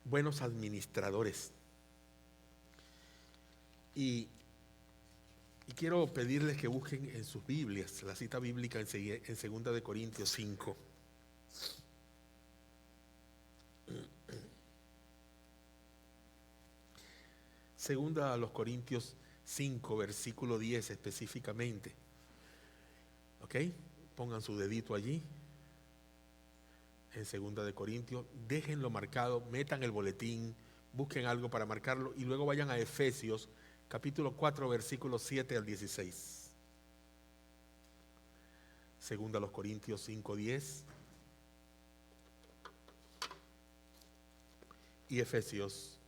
buenos administradores. Y quiero pedirles que busquen en sus Biblias la cita bíblica en 2 de Corintios 5. Segunda a los Corintios 5, versículo 10 específicamente. ¿Ok? Pongan su dedito allí. En 2 de Corintios, déjenlo marcado, metan el boletín, busquen algo para marcarlo y luego vayan a Efesios capítulo 4, versículos 7 al 16. Segunda a los Corintios 5, 10 y Efesios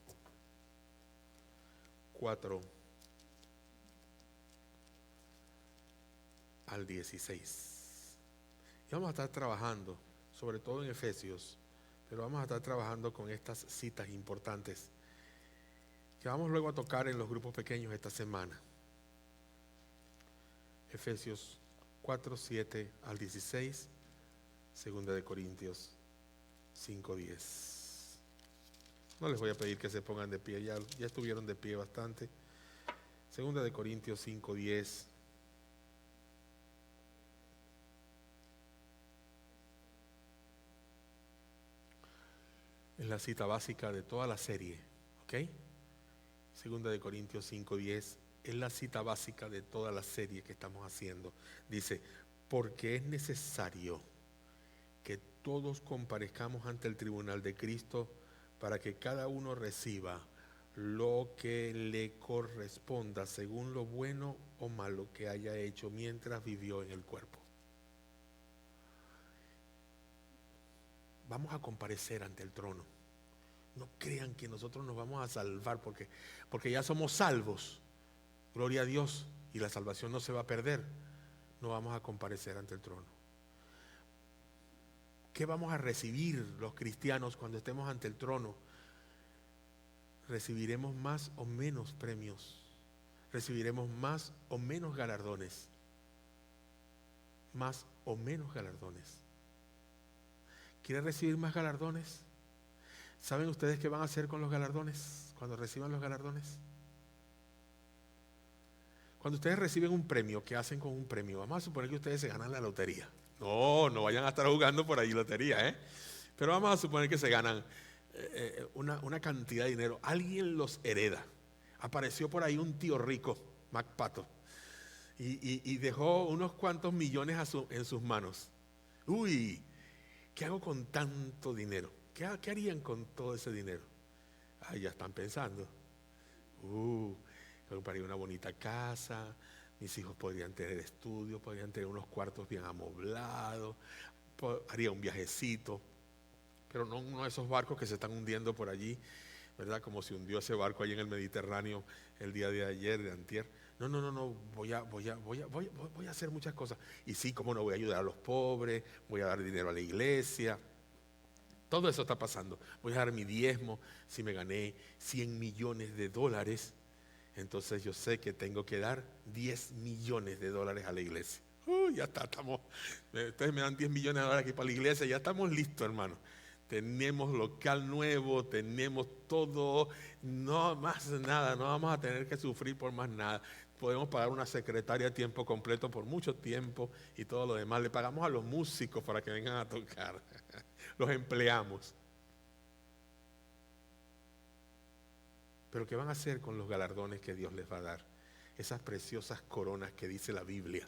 4 al 16. Y vamos a estar trabajando, sobre todo en Efesios, pero vamos a estar trabajando con estas citas importantes que vamos luego a tocar en los grupos pequeños esta semana. Efesios 4, 7 al 16, Segunda de Corintios 5, 10. No les voy a pedir que se pongan de pie, ya estuvieron de pie bastante. Segunda de Corintios 5, 10. Es la cita básica de toda la serie, ¿ok? Segunda de Corintios 5, 10 es la cita básica de toda la serie que estamos haciendo. Dice, porque es necesario que todos comparezcamos ante el tribunal de Cristo para que cada uno reciba lo que le corresponda según lo bueno o malo que haya hecho mientras vivió en el cuerpo. Vamos a comparecer ante el trono. No crean que nosotros nos vamos a salvar porque ya somos salvos. Gloria a Dios, y la salvación no se va a perder. No vamos a comparecer ante el trono. ¿Qué vamos a recibir los cristianos cuando estemos ante el trono? Recibiremos más o menos premios. Recibiremos más o menos galardones. Más o menos galardones. ¿Quieren recibir más galardones? ¿Saben ustedes qué van a hacer con los galardones cuando reciban los galardones? Cuando ustedes reciben un premio, ¿qué hacen con un premio? Vamos a suponer que ustedes se ganan la lotería. No vayan a estar jugando por ahí lotería, ¿eh? Pero vamos a suponer que se ganan una cantidad de dinero. Alguien los hereda. Apareció por ahí un tío rico, Mac Pato, y dejó unos cuantos millones en sus manos. Uy, ¿qué hago con tanto dinero? ¿Qué harían con todo ese dinero? Ya están pensando. Compraría una bonita casa, mis hijos podrían tener estudios, podrían tener unos cuartos bien amoblados, haría un viajecito, pero no uno de esos barcos que se están hundiendo por allí, ¿verdad? Como se hundió ese barco allí en el Mediterráneo el día de ayer, de antier. No, voy a hacer muchas cosas. Y sí, cómo no, voy a ayudar a los pobres, voy a dar dinero a la iglesia. Todo eso está pasando. Voy a dar mi diezmo. Si me gané 100 millones de dólares, entonces yo sé que tengo que dar 10 millones de dólares a la iglesia. Ya estamos. Ustedes me dan 10 millones de dólares aquí para la iglesia, ya estamos listos, hermano. Tenemos local nuevo, tenemos todo, no más nada, no vamos a tener que sufrir por más nada. Podemos pagar una secretaria a tiempo completo por mucho tiempo y todo lo demás. Le pagamos a los músicos para que vengan a tocar. Los empleamos. Pero ¿qué van a hacer con los galardones que Dios les va a dar? Esas preciosas coronas que dice la Biblia.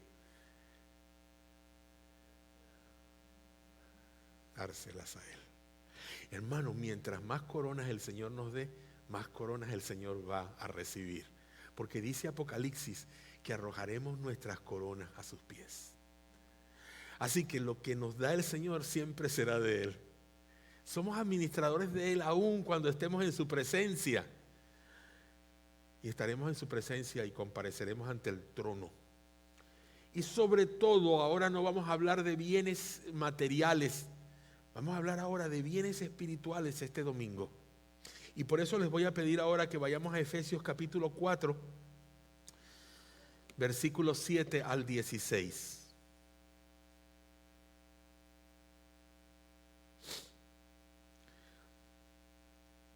Dárselas a Él. Hermano, mientras más coronas el Señor nos dé, más coronas el Señor va a recibir. Porque dice Apocalipsis que arrojaremos nuestras coronas a sus pies. Así que lo que nos da el Señor siempre será de Él. Somos administradores de Él aún cuando estemos en su presencia. Y estaremos en su presencia y compareceremos ante el trono. Y sobre todo, ahora no vamos a hablar de bienes materiales. Vamos a hablar ahora de bienes espirituales este domingo. Y por eso les voy a pedir ahora que vayamos a Efesios capítulo 4, versículos 7 al 16.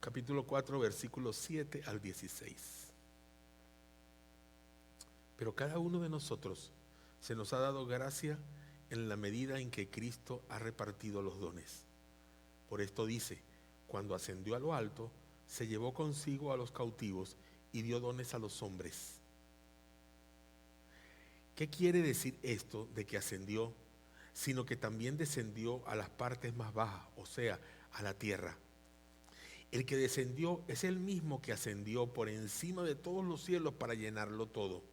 capítulo 4, versículos 7 al 16. Pero cada uno de nosotros se nos ha dado gracia en la medida en que Cristo ha repartido los dones. Por esto dice, cuando ascendió a lo alto, se llevó consigo a los cautivos y dio dones a los hombres. ¿Qué quiere decir esto de que ascendió? Sino que también descendió a las partes más bajas, o sea, a la tierra. El que descendió es el mismo que ascendió por encima de todos los cielos para llenarlo todo.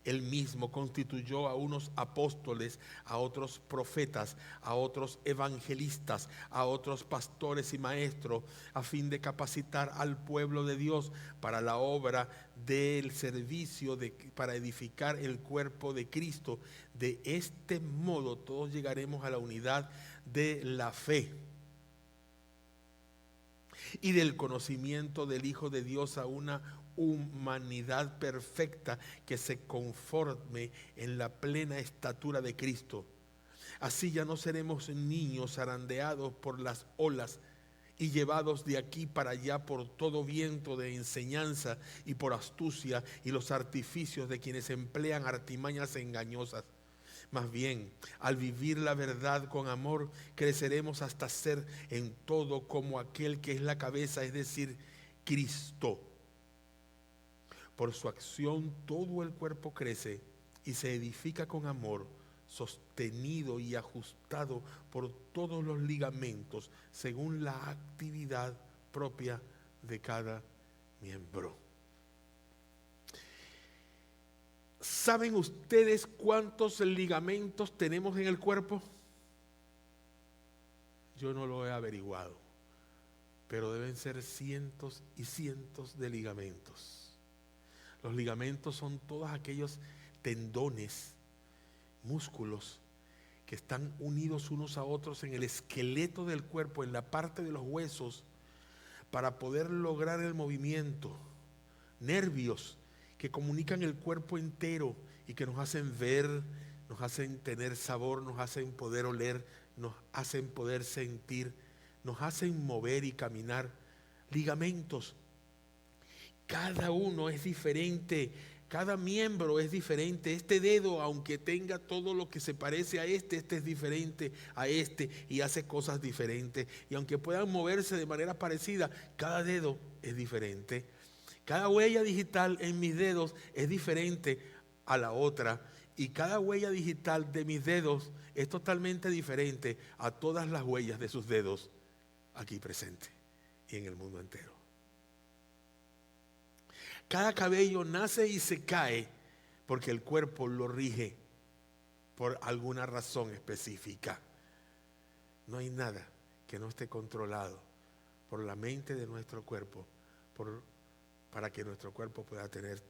Él mismo constituyó a unos apóstoles, a otros profetas, a otros evangelistas, a otros pastores y maestros, a fin de capacitar al pueblo de Dios para la obra del servicio, para edificar el cuerpo de Cristo. De este modo todos llegaremos a la unidad de la fe y del conocimiento del Hijo de Dios, a una humanidad perfecta que se conforme en la plena estatura de Cristo. Así ya no seremos niños zarandeados por las olas y llevados de aquí para allá por todo viento de enseñanza y por astucia y los artificios de quienes emplean artimañas engañosas. Más bien, al vivir la verdad con amor, creceremos hasta ser en todo como aquel que es la cabeza, es decir, Cristo. Por su acción todo el cuerpo crece y se edifica con amor, sostenido y ajustado por todos los ligamentos según la actividad propia de cada miembro. ¿Saben ustedes cuántos ligamentos tenemos en el cuerpo? Yo no lo he averiguado, pero deben ser cientos y cientos de ligamentos. Los ligamentos son todos aquellos tendones, músculos que están unidos unos a otros en el esqueleto del cuerpo, en la parte de los huesos, para poder lograr el movimiento. Nervios que comunican el cuerpo entero y que nos hacen ver, nos hacen tener sabor, nos hacen poder oler, nos hacen poder sentir, nos hacen mover y caminar. Ligamentos. Cada uno es diferente, cada miembro es diferente. Este dedo, aunque tenga todo lo que se parece a este es diferente a este y hace cosas diferentes. Y aunque puedan moverse de manera parecida, cada dedo es diferente. Cada huella digital en mis dedos es diferente a la otra. Y cada huella digital de mis dedos es totalmente diferente a todas las huellas de sus dedos aquí presentes y en el mundo entero. Cada cabello nace y se cae porque el cuerpo lo rige por alguna razón específica. No hay nada que no esté controlado por la mente de nuestro cuerpo para que nuestro cuerpo pueda tener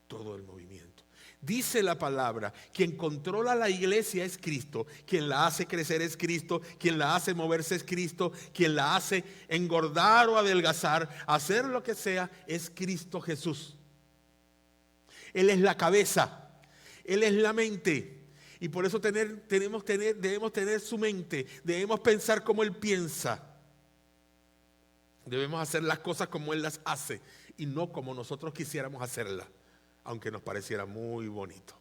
todo el movimiento. Dice la palabra, quien controla la iglesia es Cristo, quien la hace crecer es Cristo, quien la hace moverse es Cristo, quien la hace engordar o adelgazar, hacer lo que sea, es Cristo Jesús. Él es la cabeza, Él es la mente, y por eso debemos tener su mente, debemos pensar como Él piensa, debemos hacer las cosas como Él las hace y no como nosotros quisiéramos hacerlas, aunque nos pareciera muy bonito.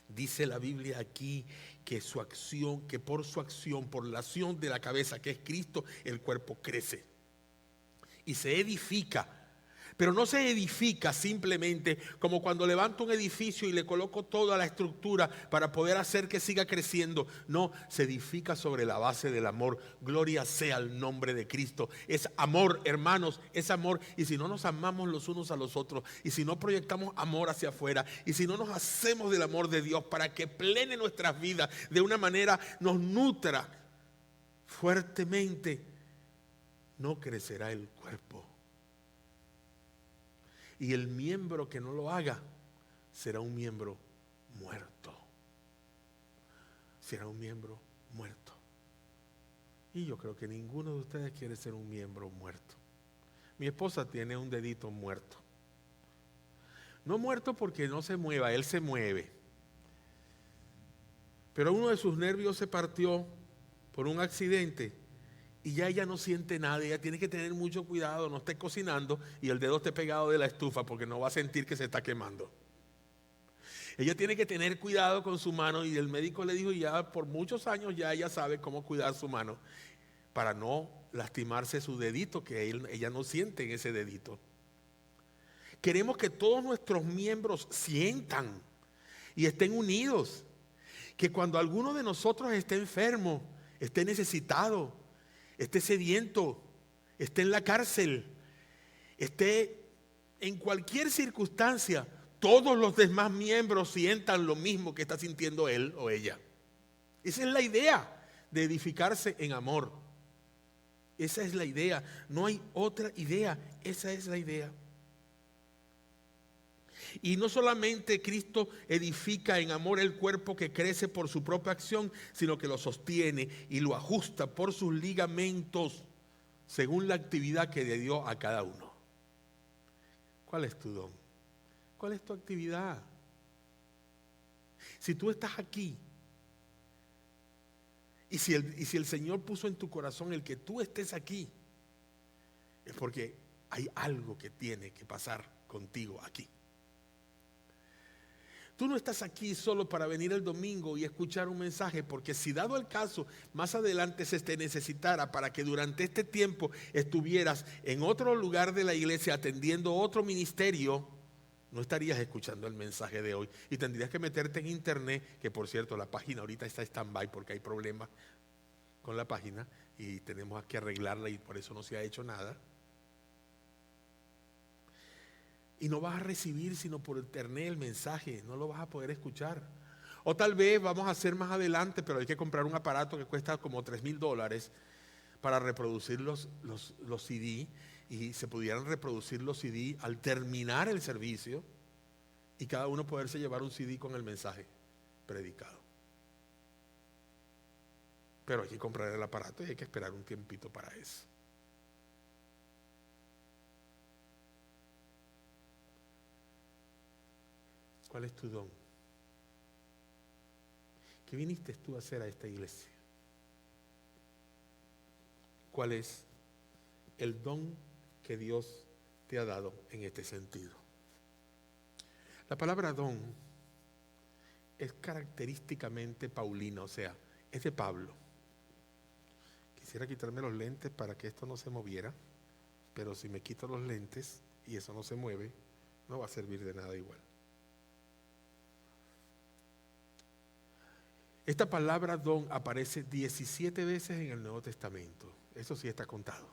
Dice la Biblia aquí que por su acción, por la acción de la cabeza que es Cristo, el cuerpo crece y se edifica. Pero no se edifica simplemente como cuando levanto un edificio y le coloco toda la estructura para poder hacer que siga creciendo. No, se edifica sobre la base del amor. Gloria sea el nombre de Cristo. Es amor, hermanos, es amor. Y si no nos amamos los unos a los otros, y si no proyectamos amor hacia afuera, y si no nos hacemos del amor de Dios para que plene nuestras vidas de una manera, nos nutra fuertemente, no crecerá el cuerpo. Y el miembro que no lo haga será un miembro muerto. Será un miembro muerto. Y yo creo que ninguno de ustedes quiere ser un miembro muerto. Mi esposa tiene un dedito muerto. No muerto porque no se mueva, él se mueve. Pero uno de sus nervios se partió por un accidente y ya ella no siente nada. Ella tiene que tener mucho cuidado, no esté cocinando y el dedo esté pegado de la estufa porque no va a sentir que se está quemando. Ella tiene que tener cuidado con su mano y el médico le dijo ya por muchos años ya ella sabe cómo cuidar su mano para no lastimarse su dedito, que ella no siente en ese dedito. Queremos que todos nuestros miembros sientan y estén unidos. Que cuando alguno de nosotros esté enfermo, esté necesitado, esté sediento, esté en la cárcel, esté en cualquier circunstancia, todos los demás miembros sientan lo mismo que está sintiendo él o ella. Esa es la idea de edificarse en amor. Esa es la idea, no hay otra idea, esa es la idea. Y no solamente Cristo edifica en amor el cuerpo que crece por su propia acción, sino que lo sostiene y lo ajusta por sus ligamentos según la actividad que le dio a cada uno. ¿Cuál es tu don? ¿Cuál es tu actividad? Si tú estás aquí y si el Señor puso en tu corazón el que tú estés aquí, es porque hay algo que tiene que pasar contigo aquí. Tú no estás aquí solo para venir el domingo y escuchar un mensaje, porque si dado el caso, más adelante se te necesitara para que durante este tiempo estuvieras en otro lugar de la iglesia atendiendo otro ministerio, no estarías escuchando el mensaje de hoy y tendrías que meterte en internet, que por cierto la página ahorita está stand-by porque hay problemas con la página y tenemos que arreglarla y por eso no se ha hecho nada. Y no vas a recibir sino por internet el mensaje, no lo vas a poder escuchar. O tal vez vamos a hacer más adelante, pero hay que comprar un aparato que cuesta como $3,000 para reproducir los CD, y se pudieran reproducir los CD al terminar el servicio y cada uno poderse llevar un CD con el mensaje predicado. Pero hay que comprar el aparato y hay que esperar un tiempito para eso. ¿Cuál es tu don? ¿Qué viniste tú a hacer a esta iglesia? ¿Cuál es el don que Dios te ha dado en este sentido? La palabra don es característicamente paulina, o sea, es de Pablo. Quisiera quitarme los lentes para que esto no se moviera, pero si me quito los lentes y eso no se mueve, no va a servir de nada igual. Esta palabra don aparece 17 veces en el Nuevo Testamento. Eso sí está contado.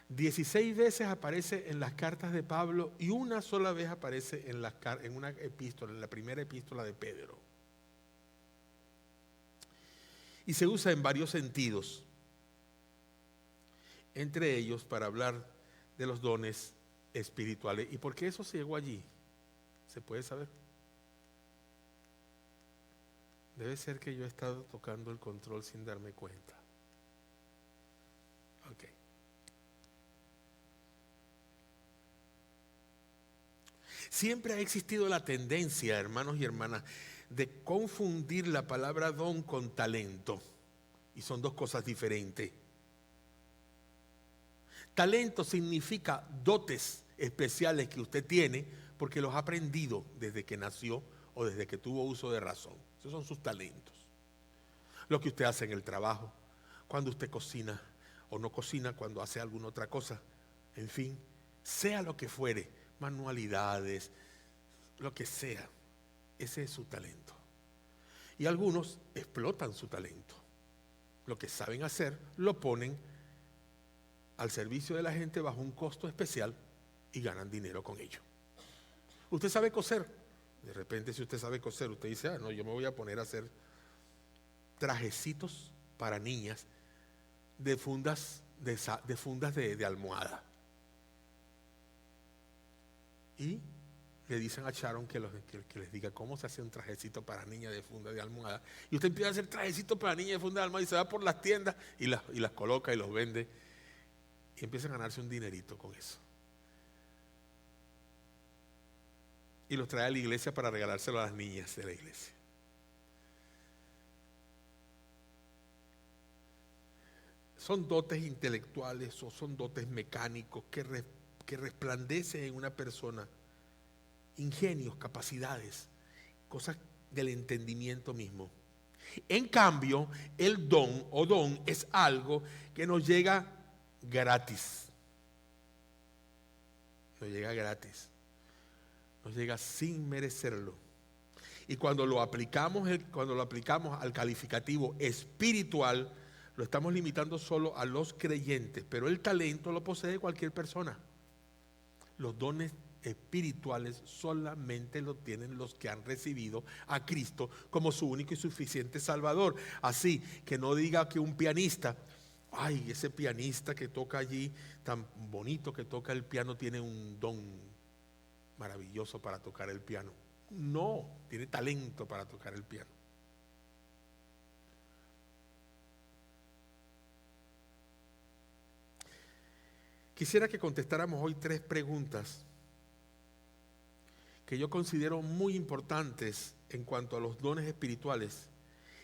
16 veces aparece en las cartas de Pablo y una sola vez aparece en una epístola, en la primera epístola de Pedro. Y se usa en varios sentidos. Entre ellos para hablar de los dones espirituales. ¿Y por qué eso se llegó allí? ¿Se puede saber? Debe ser que yo he estado tocando el control sin darme cuenta. Ok. Siempre ha existido la tendencia, hermanos y hermanas, de confundir la palabra don con talento. Y son dos cosas diferentes. Talento significa dotes especiales que usted tiene porque los ha aprendido desde que nació o desde que tuvo uso de razón. Esos son sus talentos. Lo que usted hace en el trabajo, cuando usted cocina o no cocina, cuando hace alguna otra cosa. En fin, sea lo que fuere, manualidades, lo que sea, ese es su talento. Y algunos explotan su talento. Lo que saben hacer, lo ponen al servicio de la gente bajo un costo especial y ganan dinero con ello. Usted sabe coser. De repente, si usted sabe coser, usted dice, no, yo me voy a poner a hacer trajecitos para niñas de fundas de almohada. Y le dicen a Sharon que les diga cómo se hace un trajecito para niña de funda de almohada. Y usted empieza a hacer trajecitos para niña de funda de almohada y se va por las tiendas y las coloca y los vende. Y empieza a ganarse un dinerito con eso. Y los trae a la iglesia para regalárselo a las niñas de la iglesia. son dotes intelectuales o son dotes mecánicos que resplandecen en una persona, ingenios, capacidades, cosas del entendimiento mismo. En cambio, el don o don es algo que nos llega gratis. Nos llega gratis. Nos llega sin merecerlo. Y cuando lo aplicamos al calificativo espiritual, lo estamos limitando solo a los creyentes, pero el talento lo posee cualquier persona. Los dones espirituales solamente lo tienen los que han recibido a Cristo como su único y suficiente Salvador. Así que no diga que un pianista, ay, ese pianista que toca allí, tan bonito que toca el piano, tiene un don maravilloso para tocar el piano. No, tiene talento para tocar el piano. Quisiera que contestáramos hoy 3 preguntas que yo considero muy importantes en cuanto a los dones espirituales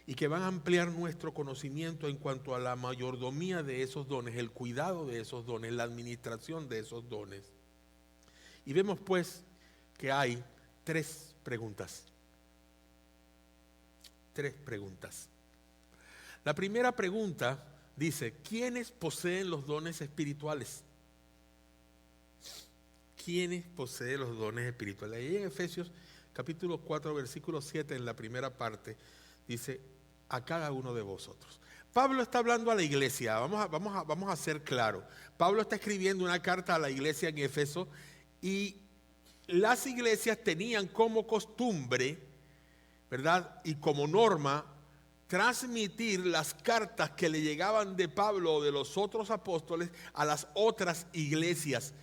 y que van a ampliar nuestro conocimiento en cuanto a la mayordomía de esos dones, el cuidado de esos dones, la administración de esos dones. Y vemos pues que hay 3 preguntas. 3 preguntas. La primera pregunta dice: ¿quiénes poseen los dones espirituales? ¿Quiénes poseen los dones espirituales? Ahí en Efesios capítulo 4 versículo 7, en la primera parte, dice: a cada uno de vosotros. Pablo está hablando a la iglesia. Vamos a ser claros. Pablo está escribiendo una carta a la iglesia en Éfeso, y las iglesias tenían como costumbre, ¿verdad?, y como norma, transmitir las cartas que le llegaban de Pablo o de los otros apóstoles a las otras iglesias.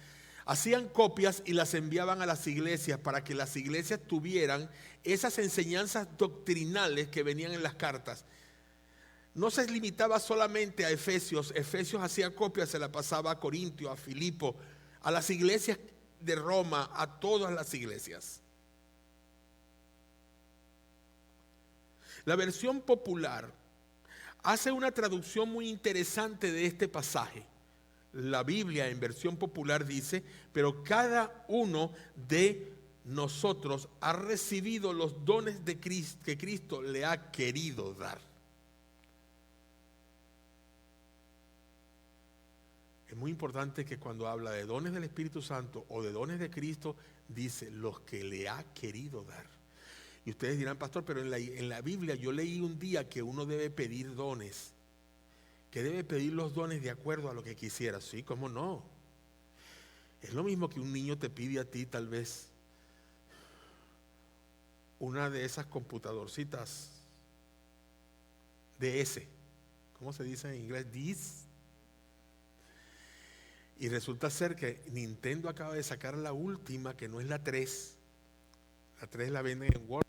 Hacían copias y las enviaban a las iglesias para que las iglesias tuvieran esas enseñanzas doctrinales que venían en las cartas. No se limitaba solamente a Efesios. Efesios hacía copias, se la pasaba a Corintio, a Filipo, a las iglesias de Roma, a todas las iglesias. La versión popular hace una traducción muy interesante de este pasaje. La Biblia en versión popular dice: pero cada uno de nosotros ha recibido los dones de Cristo, que Cristo le ha querido dar. Es muy importante que cuando habla de dones del Espíritu Santo o de dones de Cristo, dice los que le ha querido dar. Y ustedes dirán: pastor, pero en la Biblia yo leí un día que uno debe pedir dones, que debe pedir los dones de acuerdo a lo que quisiera. Sí, ¿cómo no? Es lo mismo que un niño te pide a ti tal vez una de esas computadorcitas DS. ¿Cómo se dice en inglés? DS. Y resulta ser que Nintendo acaba de sacar la última, que no es la 3. La 3 la venden en Walmart.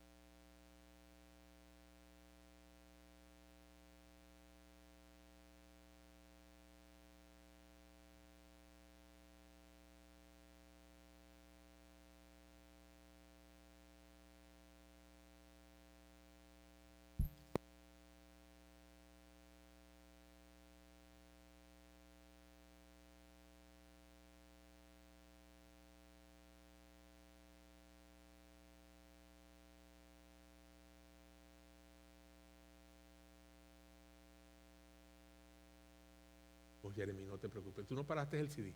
Oh, Jeremy, no te preocupes. ¿Tú no paraste el CD?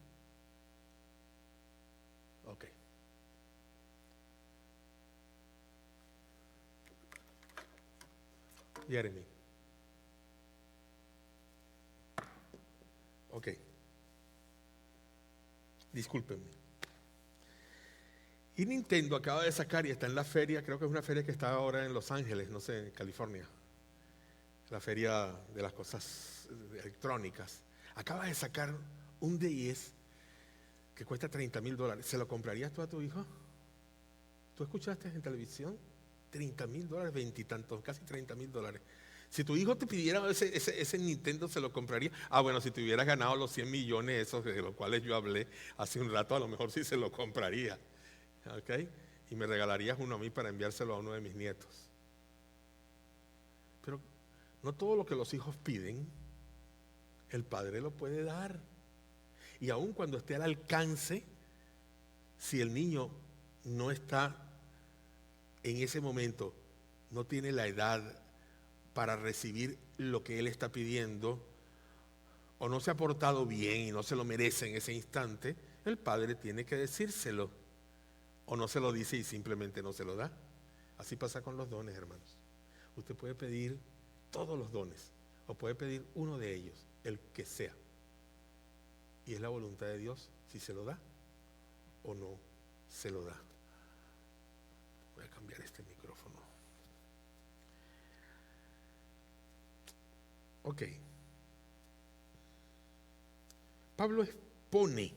Ok. Jeremy. Ok. Discúlpenme. Y Nintendo acaba de sacar, y está en la feria, creo que es una feria que está ahora en Los Ángeles, no sé, en California, la feria de las cosas electrónicas. Acaba de sacar un DS que cuesta $30,000. ¿Se lo comprarías tú a tu hijo? ¿Tú escuchaste en televisión? $30,000, 20 y tantos, casi $30,000. Si tu hijo te pidiera ese Nintendo, ¿se lo compraría? Ah, bueno, si te hubieras ganado los 100 millones esos de los cuales yo hablé hace un rato, a lo mejor sí se lo compraría. ¿Ok? Y me regalarías uno a mí para enviárselo a uno de mis nietos. Pero no todo lo que los hijos piden el Padre lo puede dar. Y aun cuando esté al alcance, si el niño no está en ese momento, no tiene la edad para recibir lo que él está pidiendo, o no se ha portado bien y no se lo merece en ese instante, el padre tiene que decírselo, o no se lo dice y simplemente no se lo da. Así pasa con los dones, hermanos. Usted puede pedir todos los dones, o puede pedir uno de ellos, el que sea, y es la voluntad de Dios si se lo da o no se lo da. Voy a cambiar este micrófono. Ok. Pablo expone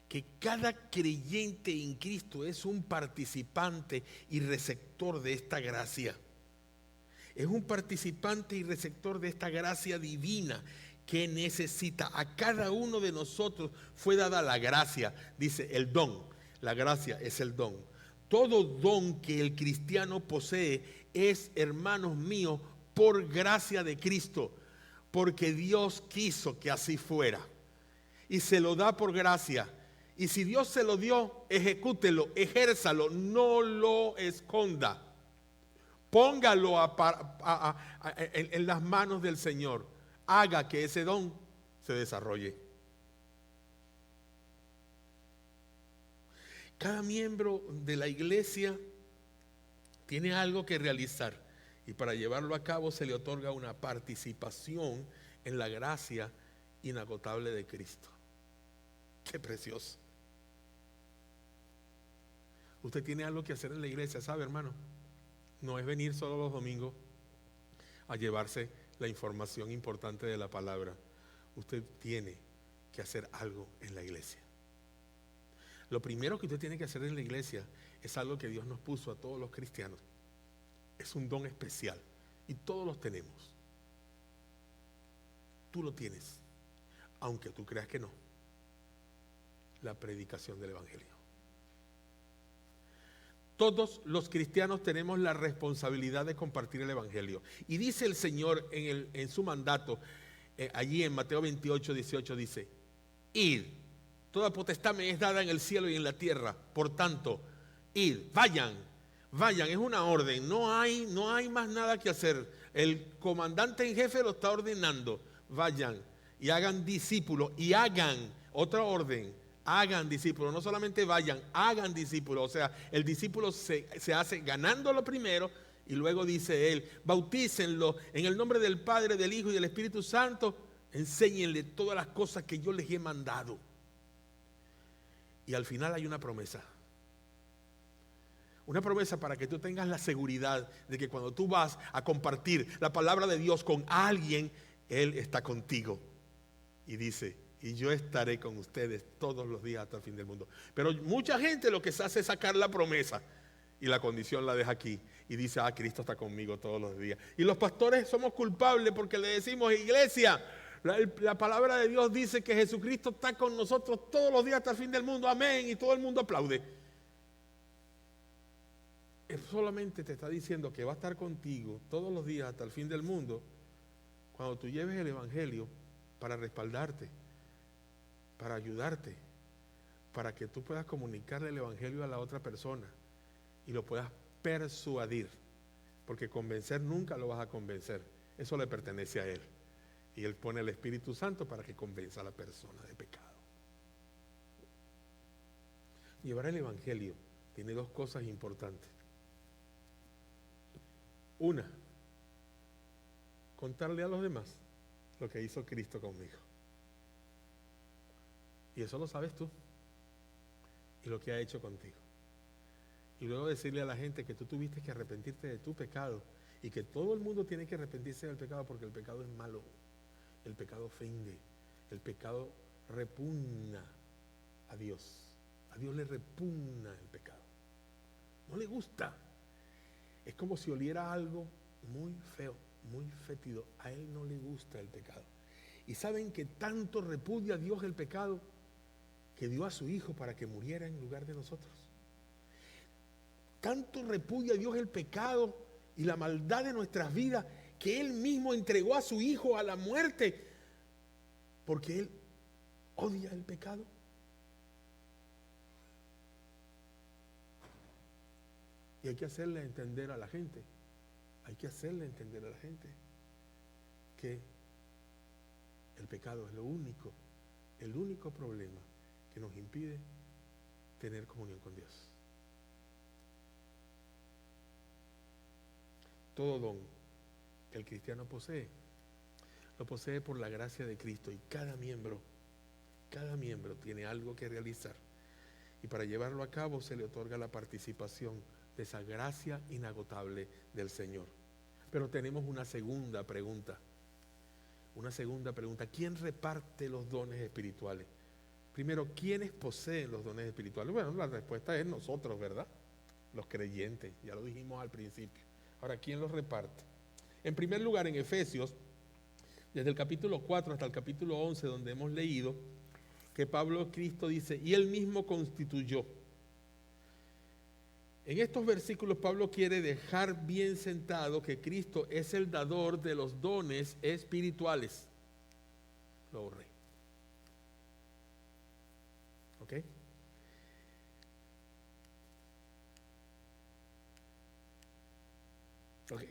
que cada creyente en Cristo es un participante y receptor de esta gracia. Es un participante y receptor de esta gracia divina que necesita. A cada uno de nosotros fue dada la gracia, dice el don. La gracia es el don. Todo don que el cristiano posee es, hermanos míos, por gracia de Cristo, porque Dios quiso que así fuera y se lo da por gracia. Y si Dios se lo dio, ejecútelo, ejérzalo, no lo esconda. Póngalo en las manos del Señor. Haga que ese don se desarrolle. Cada miembro de la iglesia tiene algo que realizar y para llevarlo a cabo se le otorga una participación en la gracia inagotable de Cristo. ¡Qué precioso! Usted tiene algo que hacer en la iglesia, ¿sabe, hermano? No es venir solo los domingos a llevarse la información importante de la palabra. Usted tiene que hacer algo en la iglesia. Lo primero que usted tiene que hacer en la iglesia es algo que Dios nos puso a todos los cristianos. Es un don especial y todos los tenemos. Tú lo tienes, aunque tú creas que no. La predicación del evangelio. Todos los cristianos tenemos la responsabilidad de compartir el evangelio. Y dice el Señor en su mandato, allí en Mateo 28, 18, dice: id, toda potestad me es dada en el cielo y en la tierra. Por tanto, id, vayan, es una orden, no hay más nada que hacer. El comandante en jefe lo está ordenando. Vayan y hagan discípulos, y hagan, otra orden, hagan discípulos, no solamente vayan, hagan discípulos. O sea, el discípulo se hace ganándolo primero y luego dice él: bautícenlo en el nombre del Padre, del Hijo y del Espíritu Santo, enséñenle todas las cosas que yo les he mandado. Y al final hay una promesa. Una promesa para que tú tengas la seguridad de que cuando tú vas a compartir la palabra de Dios con alguien, Él está contigo. Y dice: y yo estaré con ustedes todos los días hasta el fin del mundo. Pero mucha gente lo que se hace es sacar la promesa y la condición la deja aquí. Y dice: Cristo está conmigo todos los días. Y los pastores somos culpables porque le decimos: iglesia, la palabra de Dios dice que Jesucristo está con nosotros todos los días hasta el fin del mundo. Amén. Y todo el mundo aplaude. Él solamente te está diciendo que va a estar contigo todos los días hasta el fin del mundo cuando tú lleves el evangelio para respaldarte, para ayudarte, para que tú puedas comunicarle el evangelio a la otra persona y lo puedas persuadir, porque convencer nunca lo vas a convencer, eso le pertenece a Él, y Él pone el Espíritu Santo para que convenza a la persona de pecado. Llevar el evangelio tiene dos cosas importantes. Una, contarle a los demás lo que hizo Cristo conmigo. Y eso lo sabes tú. Y lo que ha hecho contigo. Y luego decirle a la gente que tú tuviste que arrepentirte de tu pecado. Y que todo el mundo tiene que arrepentirse del pecado, porque el pecado es malo. El pecado ofende. El pecado repugna a Dios. A Dios le repugna el pecado. No le gusta. Es como si oliera algo muy feo, muy fétido. A Él no le gusta el pecado. Y saben que tanto repudia a Dios el pecado que dio a su Hijo para que muriera en lugar de nosotros. Tanto repudia a Dios el pecado y la maldad de nuestras vidas que Él mismo entregó a su Hijo a la muerte, porque Él odia el pecado. Y hay que hacerle entender a la gente, que el pecado es el único problema que nos impide tener comunión con Dios. Todo don que el cristiano posee, lo posee por la gracia de Cristo, y cada miembro tiene algo que realizar, y para llevarlo a cabo se le otorga la participación de esa gracia inagotable del Señor. Pero tenemos una segunda pregunta. ¿Quién reparte los dones espirituales? Primero, ¿quiénes poseen los dones espirituales? Bueno, la respuesta es nosotros, ¿verdad? Los creyentes, ya lo dijimos al principio. Ahora, ¿quién los reparte? En primer lugar, en Efesios, desde el capítulo 4 hasta el capítulo 11, donde hemos leído que Cristo dice, y Él mismo constituyó. En estos versículos Pablo quiere dejar bien sentado que Cristo es el dador de los dones espirituales. Lo borré. ¿Ok? Ok.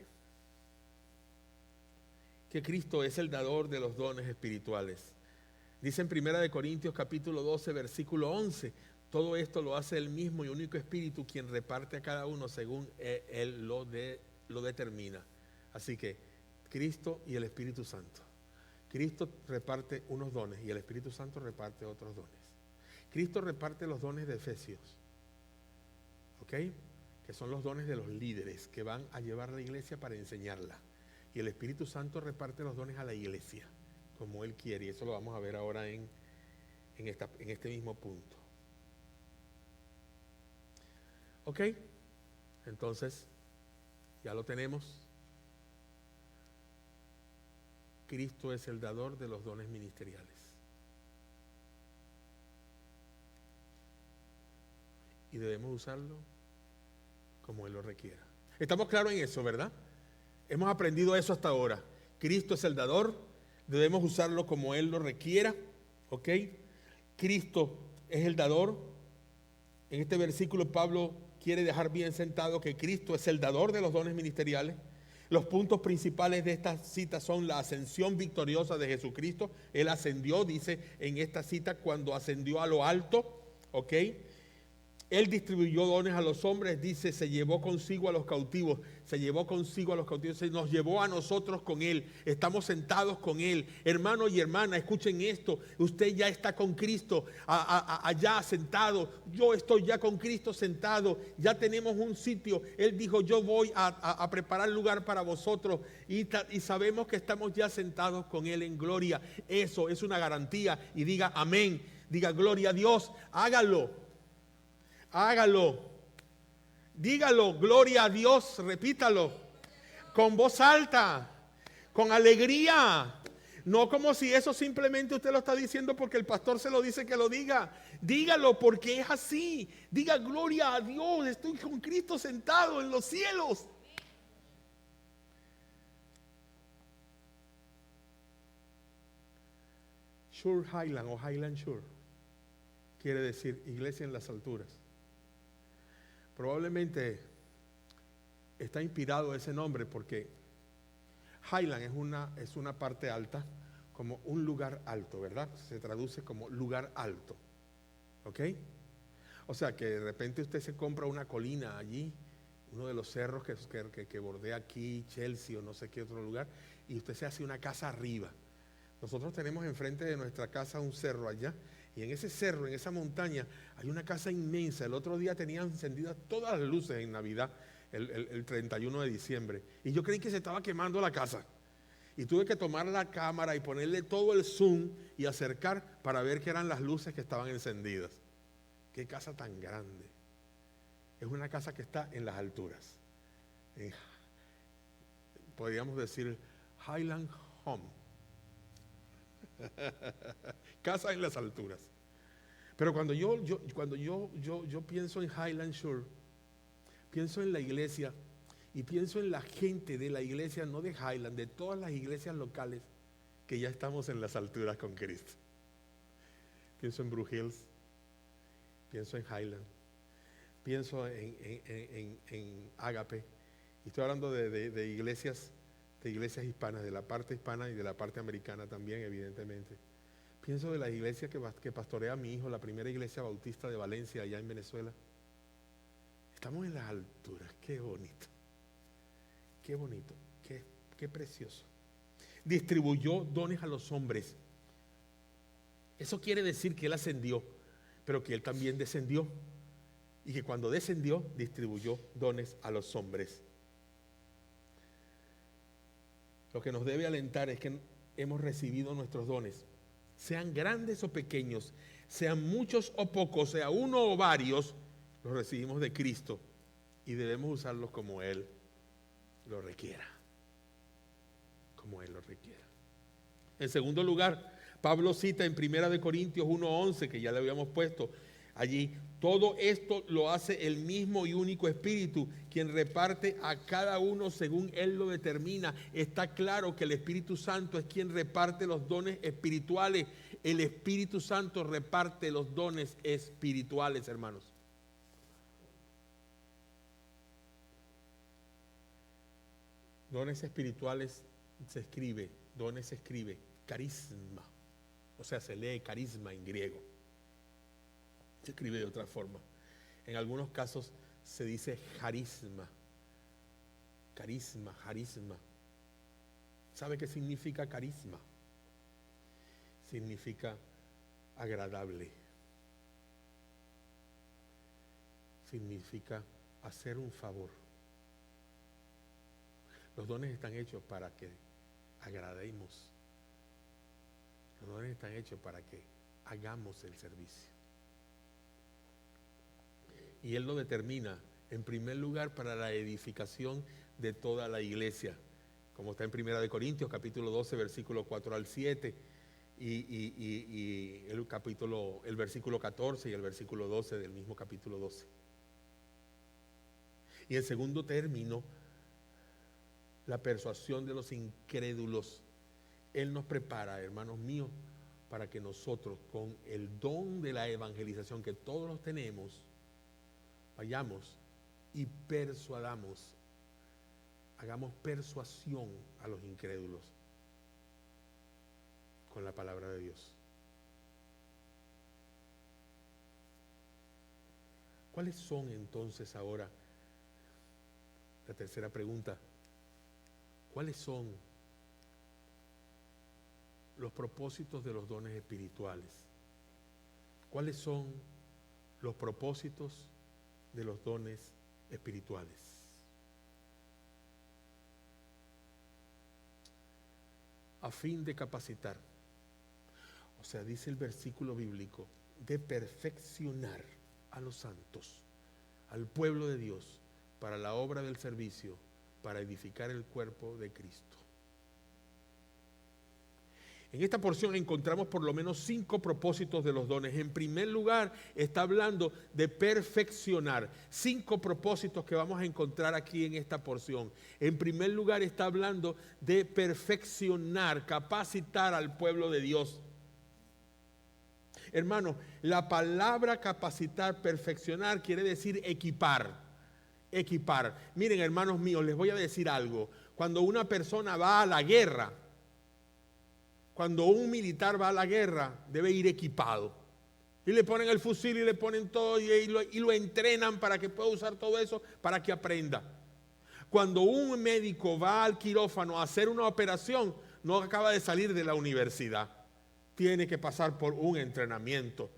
Que Cristo es el dador de los dones espirituales. Dice en 1 Corintios capítulo 12, versículo 11, todo esto lo hace el mismo y único Espíritu, quien reparte a cada uno según Él lo determina. Así que Cristo y el Espíritu Santo. Cristo reparte unos dones y el Espíritu Santo reparte otros dones. Cristo reparte los dones de Efesios, ¿ok? Que son los dones de los líderes que van a llevar la iglesia para enseñarla. Y el Espíritu Santo reparte los dones a la iglesia, como Él quiere. Y eso lo vamos a ver ahora en este mismo punto. ¿Ok? Entonces, ya lo tenemos. Cristo es el dador de los dones ministeriales. Y debemos usarlo como Él lo requiera. Estamos claros en eso, ¿verdad? Hemos aprendido eso hasta ahora. Cristo es el dador, debemos usarlo como Él lo requiera, ¿ok? Cristo es el dador. En este versículo Pablo quiere dejar bien sentado que Cristo es el dador de los dones ministeriales. Los puntos principales de esta cita son la ascensión victoriosa de Jesucristo. Él ascendió, dice en esta cita, cuando ascendió a lo alto, ¿ok? Él distribuyó dones a los hombres, dice, se llevó consigo a los cautivos, se nos llevó a nosotros con Él, estamos sentados con Él. Hermano y hermana, escuchen esto, usted ya está con Cristo allá sentado, yo estoy ya con Cristo sentado, ya tenemos un sitio. Él dijo, yo voy a preparar lugar para vosotros, y sabemos que estamos ya sentados con Él en gloria. Eso es una garantía, y diga amén, diga gloria a Dios, hágalo. Dígalo, gloria a Dios, repítalo, con voz alta, con alegría, no como si eso simplemente usted lo está diciendo porque el pastor se lo dice que lo diga. Dígalo porque es así, diga gloria a Dios, estoy con Cristo sentado en los cielos. Shore Highland o Highland Shore quiere decir iglesia en las alturas. Probablemente está inspirado ese nombre porque Highland es una parte alta, como un lugar alto, ¿verdad? Se traduce como lugar alto, ¿ok? O sea que de repente usted se compra una colina allí, uno de los cerros que bordea aquí, Chelsea o no sé qué otro lugar, y usted se hace una casa arriba. Nosotros tenemos enfrente de nuestra casa un cerro allá, y en ese cerro, en esa montaña, hay una casa inmensa. El otro día tenían encendidas todas las luces en Navidad, el 31 de diciembre. Y yo creí que se estaba quemando la casa. Y tuve que tomar la cámara y ponerle todo el zoom y acercar para ver que eran las luces que estaban encendidas. ¡Qué casa tan grande! Es una casa que está en las alturas. Podríamos decir Highland Home. Casa en las alturas. Pero cuando yo pienso en Highland Shore, pienso en la iglesia Y pienso en la gente de la iglesia, no de Highland, de todas las iglesias locales, que ya estamos en las alturas con Cristo. Pienso en Blue Hills, pienso en Highland, pienso en Ágape. Y estoy hablando de iglesias hispanas, de la parte hispana y de la parte americana también, evidentemente. Pienso de la iglesia que pastorea mi hijo, la primera iglesia bautista de Valencia, allá en Venezuela. Estamos en las alturas, qué bonito, qué precioso. Distribuyó dones a los hombres. Eso quiere decir que Él ascendió, pero que Él también descendió. Y que cuando descendió, distribuyó dones a los hombres. Lo que nos debe alentar es que hemos recibido nuestros dones, sean grandes o pequeños, sean muchos o pocos, sea uno o varios, los recibimos de Cristo y debemos usarlos como Él lo requiera. Como Él lo requiera. En segundo lugar, Pablo cita en 1 Corintios 1:11, que ya le habíamos puesto allí, todo esto lo hace el mismo y único Espíritu, quien reparte a cada uno según Él lo determina. Está claro que el Espíritu Santo es quien reparte los dones espirituales. El Espíritu Santo reparte los dones espirituales, hermanos. Dones espirituales dones se escribe carisma, o sea, se lee carisma en griego. Se escribe de otra forma. En algunos casos se dice carisma. Carisma. ¿Sabe qué significa carisma? Significa agradable. Significa hacer un favor. Los dones están hechos para que agrademos. Los dones están hechos para que hagamos el servicio. Y Él lo determina, en primer lugar, para la edificación de toda la iglesia, como está en 1 Corintios, capítulo 12, versículo 4 al 7, y el versículo 14 y el versículo 12 del mismo capítulo 12. Y en segundo término, la persuasión de los incrédulos. Él nos prepara, hermanos míos, para que nosotros, con el don de la evangelización que todos los tenemos, vayamos y persuadamos, hagamos persuasión a los incrédulos con la palabra de Dios. ¿Cuáles son entonces ahora? La tercera pregunta. ¿Cuáles son los propósitos de los dones espirituales? ¿Cuáles son los propósitos de los dones espirituales? A fin de capacitar, o sea, dice el versículo bíblico, de perfeccionar a los santos, al pueblo de Dios, para la obra del servicio, para edificar el cuerpo de Cristo. En esta porción encontramos por lo menos 5 propósitos de los dones. En primer lugar, está hablando de perfeccionar. 5 propósitos que vamos a encontrar aquí en esta porción. En primer lugar, está hablando de perfeccionar, capacitar al pueblo de Dios. Hermano, la palabra capacitar, perfeccionar, quiere decir equipar. Miren, hermanos míos, les voy a decir algo. Cuando una persona va a la guerra, cuando un militar va a la guerra, debe ir equipado. Y le ponen el fusil y le ponen todo y lo entrenan para que pueda usar todo eso, para que aprenda. Cuando un médico va al quirófano a hacer una operación, no acaba de salir de la universidad. Tiene que pasar por un entrenamiento.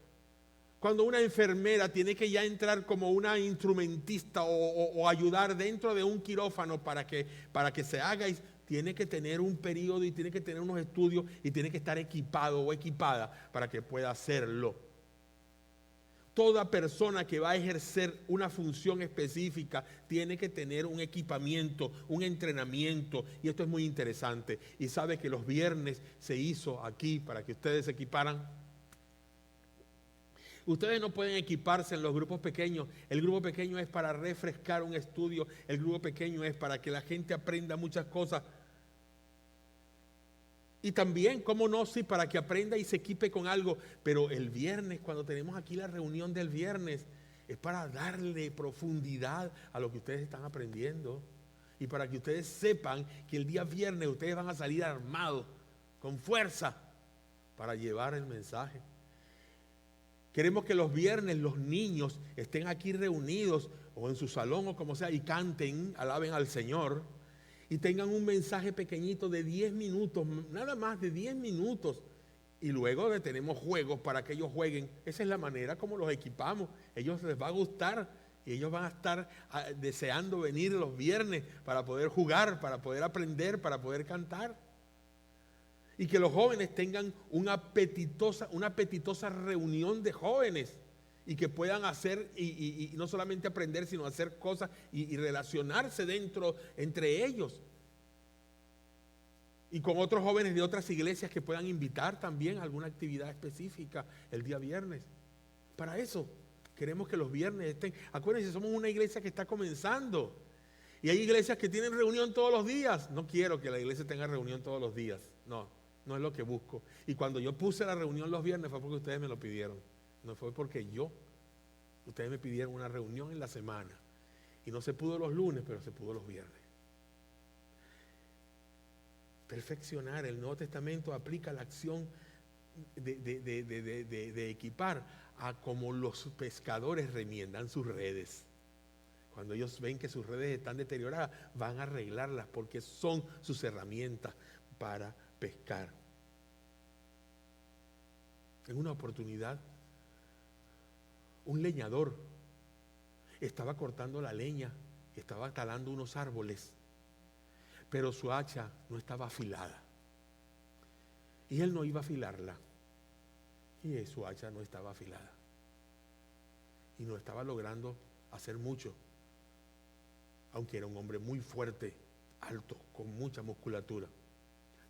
Cuando una enfermera tiene que ya entrar como una instrumentista o ayudar dentro de un quirófano para que se haga, tiene que tener un periodo y tiene que tener unos estudios y tiene que estar equipado o equipada para que pueda hacerlo. Toda persona que va a ejercer una función específica tiene que tener un equipamiento, un entrenamiento, y esto es muy interesante. Y sabe que los viernes se hizo aquí para que ustedes se equiparan. Ustedes no pueden equiparse en los grupos pequeños. El grupo pequeño es para refrescar un estudio. El grupo pequeño es para que la gente aprenda muchas cosas. Y también, cómo no, sí, para que aprenda y se equipe con algo. Pero el viernes, cuando tenemos aquí la reunión del viernes, es para darle profundidad a lo que ustedes están aprendiendo. Y para que ustedes sepan que el día viernes ustedes van a salir armados, con fuerza, para llevar el mensaje. Queremos que los viernes los niños estén aquí reunidos o en su salón o como sea y canten, alaben al Señor y tengan un mensaje pequeñito de 10 minutos, nada más de 10 minutos. Y luego tenemos juegos para que ellos jueguen. Esa es la manera como los equipamos. Ellos les va a gustar y ellos van a estar deseando venir los viernes para poder jugar, para poder aprender, para poder cantar. Y que los jóvenes tengan una apetitosa reunión de jóvenes y que puedan hacer y no solamente aprender, sino hacer cosas y relacionarse entre ellos. Y con otros jóvenes de otras iglesias que puedan invitar también a alguna actividad específica el día viernes. Para eso queremos que los viernes estén. Acuérdense, somos una iglesia que está comenzando. Y hay iglesias que tienen reunión todos los días. No quiero que la iglesia tenga reunión todos los días. No es lo que busco. Y cuando yo puse la reunión los viernes fue porque ustedes me lo pidieron. No fue porque ustedes me pidieron una reunión en la semana. Y no se pudo los lunes, pero se pudo los viernes. Perfeccionar. El Nuevo Testamento aplica la acción de equipar a como los pescadores remiendan sus redes. Cuando ellos ven que sus redes están deterioradas, van a arreglarlas porque son sus herramientas para pescar. En una oportunidad, un leñador estaba cortando la leña, estaba talando unos árboles, pero su hacha no estaba afilada. Y él no iba a afilarla. Y su hacha no estaba afilada. Y no estaba logrando hacer mucho, aunque era un hombre muy fuerte, alto, con mucha musculatura.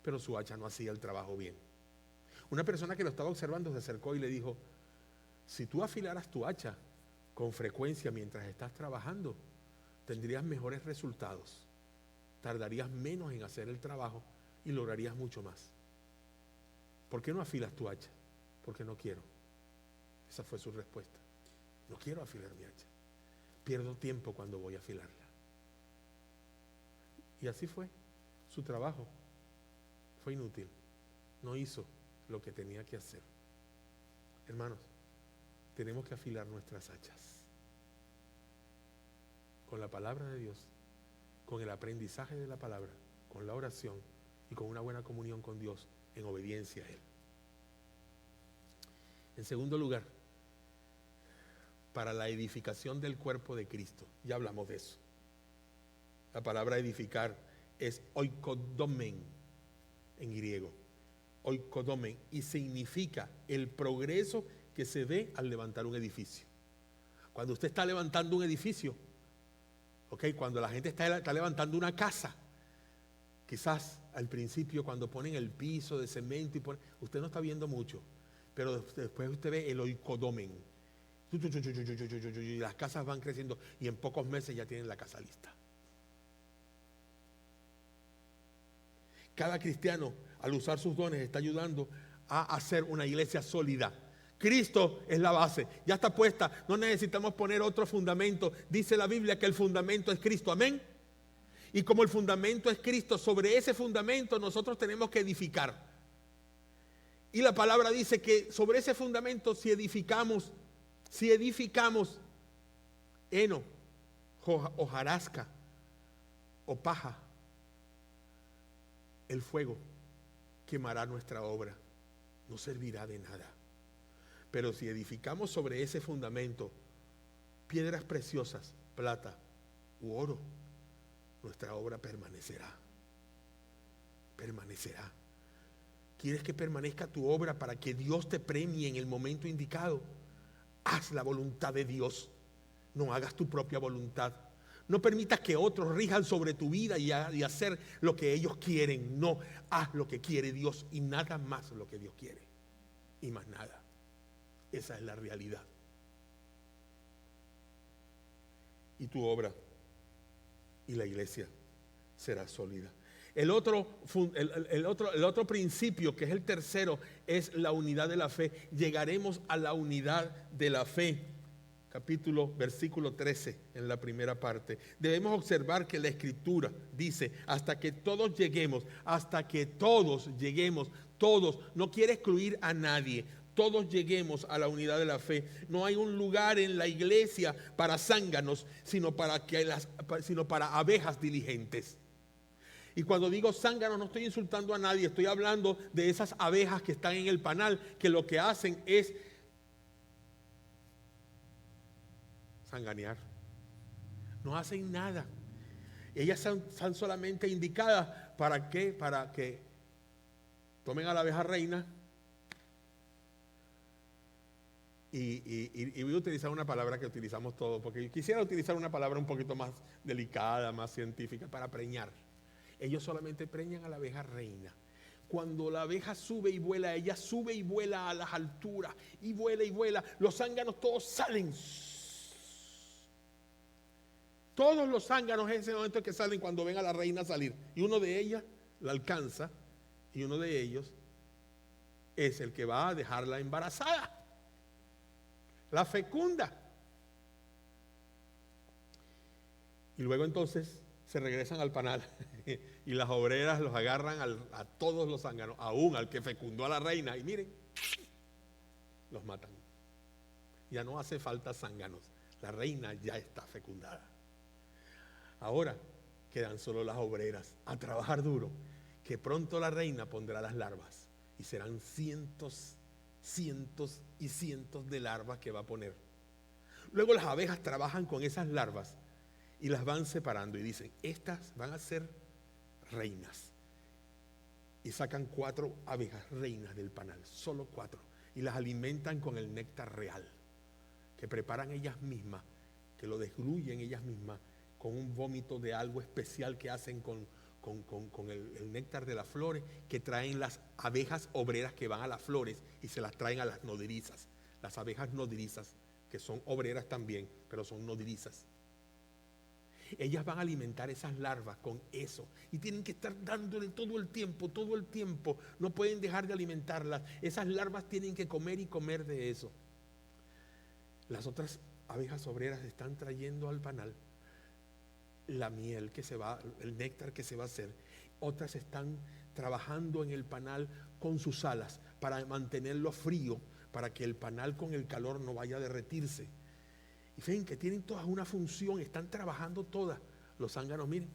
Pero su hacha no hacía el trabajo bien. Una persona que lo estaba observando se acercó y le dijo: si tú afilaras tu hacha con frecuencia mientras estás trabajando, tendrías mejores resultados, tardarías menos en hacer el trabajo y lograrías mucho más. ¿Por qué no afilas tu hacha? Porque no quiero. Esa fue su respuesta. No quiero afilar mi hacha. Pierdo tiempo cuando voy a afilarla. Y así fue. Su trabajo fue inútil. No hizo lo que tenía que hacer. Hermanos, tenemos que afilar nuestras hachas con la palabra de Dios, con el aprendizaje de la palabra, con la oración y con una buena comunión con Dios en obediencia a Él. En segundo lugar, para la edificación del cuerpo de Cristo. Ya hablamos de eso. La palabra edificar es oikodomen en griego. Oikodomen, y significa el progreso que se ve al levantar un edificio. Cuando usted está levantando un edificio, cuando la gente está levantando una casa, quizás al principio cuando ponen el piso de cemento usted no está viendo mucho, pero después usted ve el oikodomen y las casas van creciendo y en pocos meses ya tienen la casa lista. Cada cristiano, al usar sus dones, está ayudando a hacer una iglesia sólida. Cristo es la base, ya está puesta, no necesitamos poner otro fundamento. Dice la Biblia que el fundamento es Cristo, amén. Y como el fundamento es Cristo, sobre ese fundamento nosotros tenemos que edificar. Y la palabra dice que sobre ese fundamento si edificamos heno, hojarasca o paja, el fuego quemará nuestra obra, no servirá de nada. Pero si edificamos sobre ese fundamento piedras preciosas, plata u oro, nuestra obra permanecerá. Permanecerá. ¿Quieres que permanezca tu obra para que Dios te premie en el momento indicado? Haz la voluntad de Dios, no hagas tu propia voluntad. No permitas que otros rijan sobre tu vida y hacer lo que ellos quieren. No, haz lo que quiere Dios y nada más lo que Dios quiere. Y más nada. Esa es la realidad. Y tu obra y la iglesia será sólida. El otro principio, que es el tercero, es la unidad de la fe. Llegaremos a la unidad de la fe. Versículo 13, en la primera parte. Debemos observar que la Escritura dice, hasta que todos lleguemos, todos, no quiere excluir a nadie, todos lleguemos a la unidad de la fe. No hay un lugar en la iglesia para zánganos, sino para abejas diligentes. Y cuando digo zángano no estoy insultando a nadie, estoy hablando de esas abejas que están en el panal, que lo que hacen es zanganear. No hacen nada. Ellas están solamente indicadas ¿para qué? Para que tomen a la abeja reina y voy a utilizar una palabra que utilizamos todos, porque quisiera utilizar una palabra un poquito más delicada, más científica, para preñar. Ellos solamente preñan a la abeja reina. Cuando la abeja sube y vuela, ella sube y vuela a las alturas, y vuela y vuela. Los zánganos todos salen. Todos los zánganos en ese momento que salen cuando ven a la reina salir. Y uno de ellas la alcanza, y uno de ellos es el que va a dejarla embarazada. La fecunda. Y luego entonces se regresan al panal y las obreras los agarran a todos los zánganos, aún al que fecundó a la reina, y miren, los matan. Ya no hace falta zánganos, la reina ya está fecundada. Ahora quedan solo las obreras a trabajar duro, que pronto la reina pondrá las larvas y serán cientos y cientos de larvas que va a poner. Luego las abejas trabajan con esas larvas y las van separando y dicen, estas van a ser reinas. Y sacan 4 abejas reinas del panal, solo 4, y las alimentan con el néctar real, que preparan ellas mismas, que lo degluyen ellas mismas con un vómito de algo especial que hacen con el néctar de las flores, que traen las abejas obreras que van a las flores y se las traen a las nodrizas. Las abejas nodrizas, que son obreras también, pero son nodrizas. Ellas van a alimentar esas larvas con eso y tienen que estar dándole todo el tiempo, no pueden dejar de alimentarlas. Esas larvas tienen que comer y comer de eso. Las otras abejas obreras están trayendo al panal la miel que se va, el néctar que se va a hacer. Otras están trabajando en el panal con sus alas para mantenerlo frío, para que el panal con el calor no vaya a derretirse. Y ven que tienen todas una función, están trabajando todas. Los zánganos, miren.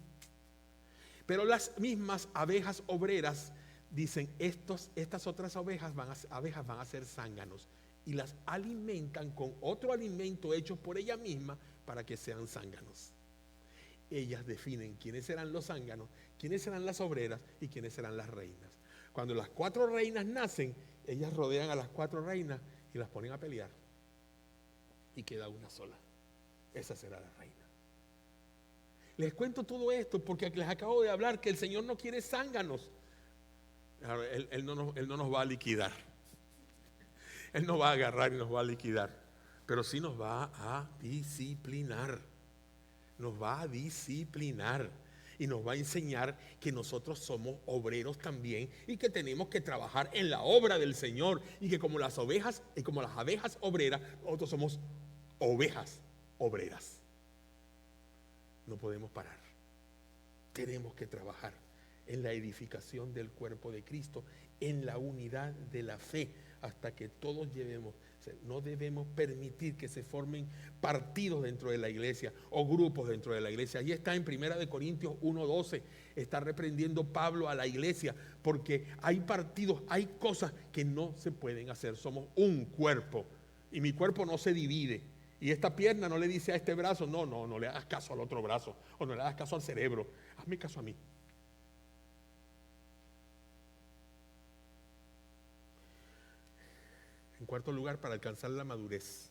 Pero las mismas abejas obreras dicen, estas otras abejas van a ser zánganos, y las alimentan con otro alimento hecho por ella misma para que sean zánganos. Ellas definen quiénes serán los zánganos, quiénes serán las obreras y quiénes serán las reinas. Cuando las 4 reinas nacen, ellas rodean a las 4 reinas y las ponen a pelear. Y queda una sola. Esa será la reina. Les cuento todo esto porque les acabo de hablar que el Señor no quiere zánganos. Él no nos va a liquidar. Él no va a agarrar y nos va a liquidar. Pero sí nos va a disciplinar. Nos va a disciplinar. Y nos va a enseñar que nosotros somos obreros también y que tenemos que trabajar en la obra del Señor. Y que como las ovejas y como las abejas obreras, nosotros somos ovejas obreras. No podemos parar. Tenemos que trabajar en la edificación del cuerpo de Cristo, en la unidad de la fe, hasta que todos llevemos. No debemos permitir que se formen partidos dentro de la iglesia o grupos dentro de la iglesia. Ahí está en 1 Corintios 1:12, está reprendiendo Pablo a la iglesia, porque hay partidos, hay cosas que no se pueden hacer. Somos un cuerpo y mi cuerpo no se divide. Y esta pierna no le dice a este brazo, no le hagas caso al otro brazo, o no le hagas caso al cerebro, hazme caso a mí. En cuarto lugar, para alcanzar la madurez,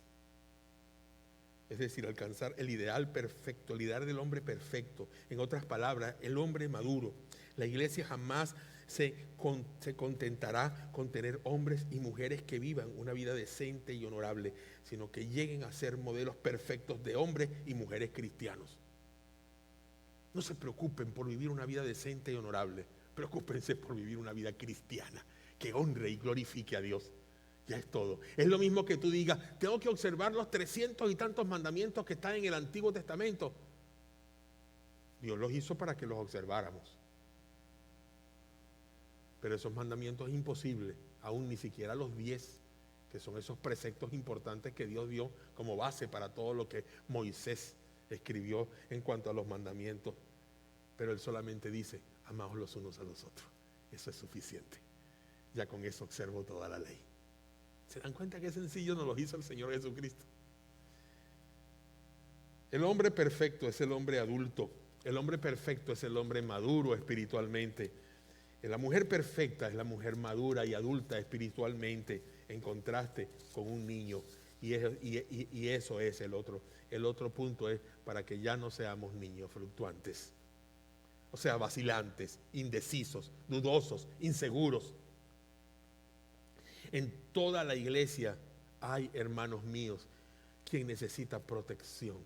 es decir, alcanzar el ideal perfecto, el ideal del hombre perfecto, en otras palabras, el hombre maduro. La iglesia jamás se contentará con tener hombres y mujeres que vivan una vida decente y honorable, sino que lleguen a ser modelos perfectos de hombres y mujeres cristianos. No se preocupen por vivir una vida decente y honorable, preocúpense por vivir una vida cristiana, que honre y glorifique a Dios. Ya es todo. Es lo mismo que tú digas, tengo que observar los 300 y tantos mandamientos que están en el Antiguo Testamento. Dios los hizo para que los observáramos. Pero esos mandamientos es imposible, aún ni siquiera los 10, que son esos preceptos importantes que Dios dio como base para todo lo que Moisés escribió en cuanto a los mandamientos. Pero Él solamente dice, amaos los unos a los otros. Eso es suficiente. Ya con eso observo toda la ley. ¿Se dan cuenta qué sencillo nos lo hizo el Señor Jesucristo? El hombre perfecto es el hombre adulto. El hombre perfecto es el hombre maduro espiritualmente. La mujer perfecta es la mujer madura y adulta espiritualmente, en contraste con un niño. Y eso es el otro. El otro punto es para que ya no seamos niños fluctuantes. O sea, vacilantes, indecisos, dudosos, inseguros. En toda la iglesia hay, hermanos míos, quien necesita protección.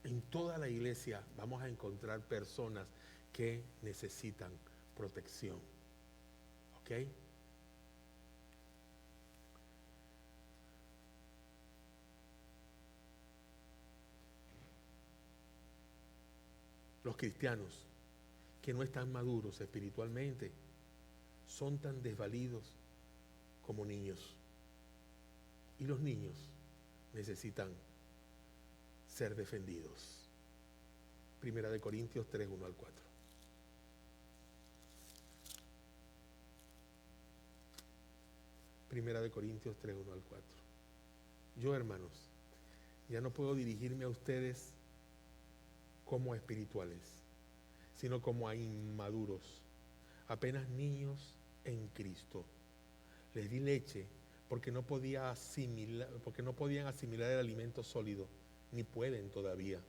En toda la iglesia vamos a encontrar personas que necesitan protección. ¿Ok? Los cristianos que no están maduros espiritualmente son tan desvalidos como niños. Y los niños necesitan ser defendidos. Primera de Corintios 3, 1 al 4. Primera de Corintios 3, 1 al 4. Yo, hermanos, ya no puedo dirigirme a ustedes como a espirituales, sino como a inmaduros, apenas niños en Cristo. Les di leche porque no podían asimilar el alimento sólido, ni pueden todavía,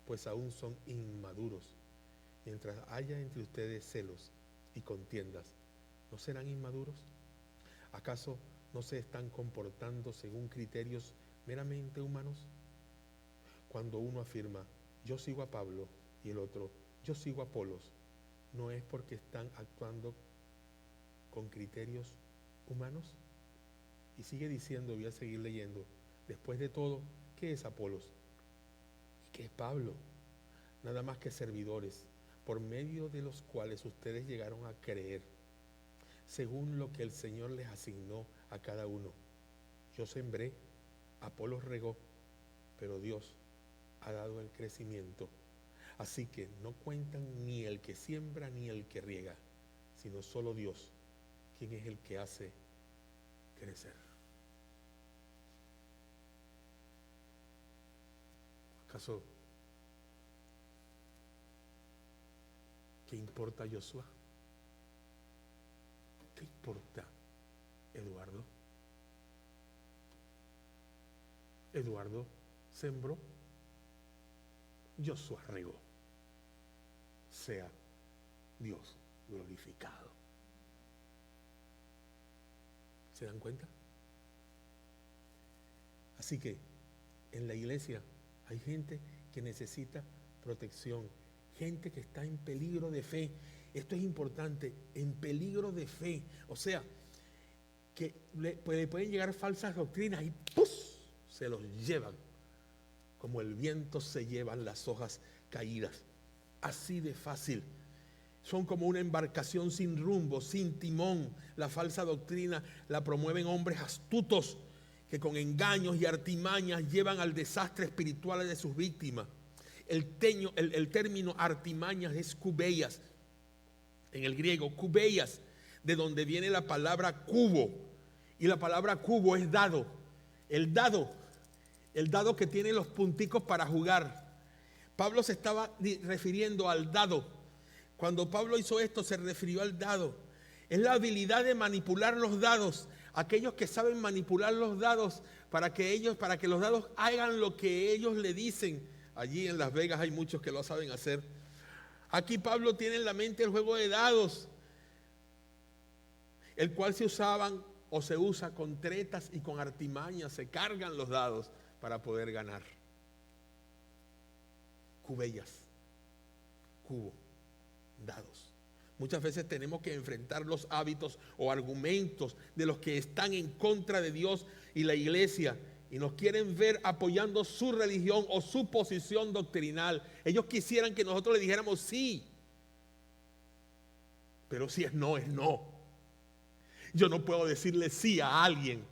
pues aún son inmaduros. Mientras haya entre ustedes celos y contiendas, ¿no serán inmaduros? ¿Acaso no se están comportando según criterios meramente humanos? Cuando uno afirma, yo sigo a Pablo, y el otro, yo sigo a Apolos, ¿no es porque están actuando con criterios humanos? Y sigue diciendo, voy a seguir leyendo, después de todo, ¿qué es Apolos? ¿Y qué es Pablo? Nada más que servidores, por medio de los cuales ustedes llegaron a creer, según lo que el Señor les asignó a cada uno. Yo sembré, Apolos regó, pero Dios ha dado el crecimiento. Así que no cuentan ni el que siembra ni el que riega, sino solo Dios, quien es el que hace crecer. ¿Acaso qué importa Josué? ¿Qué importa Eduardo? Eduardo sembró, Josué regó. Sea Dios glorificado. ¿Se dan cuenta? Así que en la iglesia hay gente que necesita protección, gente que está en peligro de fe. Esto es importante, en peligro de fe. O sea, que le pueden llegar falsas doctrinas y ¡puf!, se los llevan, como el viento se llevan las hojas caídas. Así de fácil. Son como una embarcación sin rumbo, sin timón. La falsa doctrina la promueven hombres astutos que con engaños y artimañas llevan al desastre espiritual de sus víctimas. El término artimañas es kubeias, en el griego, kubeias, de donde viene la palabra cubo. Y la palabra cubo es dado. El dado que tiene los punticos para jugar. Pablo se estaba refiriendo al dado. Cuando Pablo hizo esto, se refirió al dado. Es la habilidad de manipular los dados. Aquellos que saben manipular los dados para que los dados hagan lo que ellos le dicen. Allí en Las Vegas hay muchos que lo saben hacer. Aquí Pablo tiene en la mente el juego de dados, el cual se usaban o se usa con tretas y con artimañas. Se cargan los dados para poder ganar. Cubellas, cubo, dados. Muchas veces tenemos que enfrentar los hábitos o argumentos de los que están en contra de Dios y la iglesia y nos quieren ver apoyando su religión o su posición doctrinal. Ellos quisieran que nosotros le dijéramos sí, pero si es no, es no. Yo no puedo decirle sí a alguien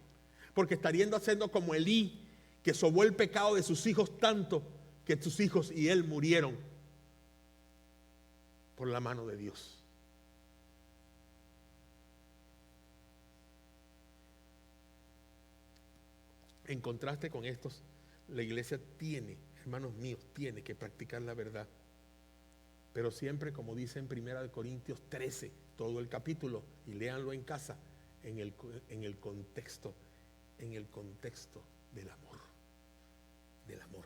porque estaría haciendo como Elí, que sobó el pecado de sus hijos tanto que sus hijos y él murieron por la mano de Dios. En contraste con estos, la iglesia tiene, hermanos míos, tiene que practicar la verdad. Pero siempre, como dice en 1 Corintios 13, todo el capítulo, y léanlo en casa, en el contexto del amor. Del amor.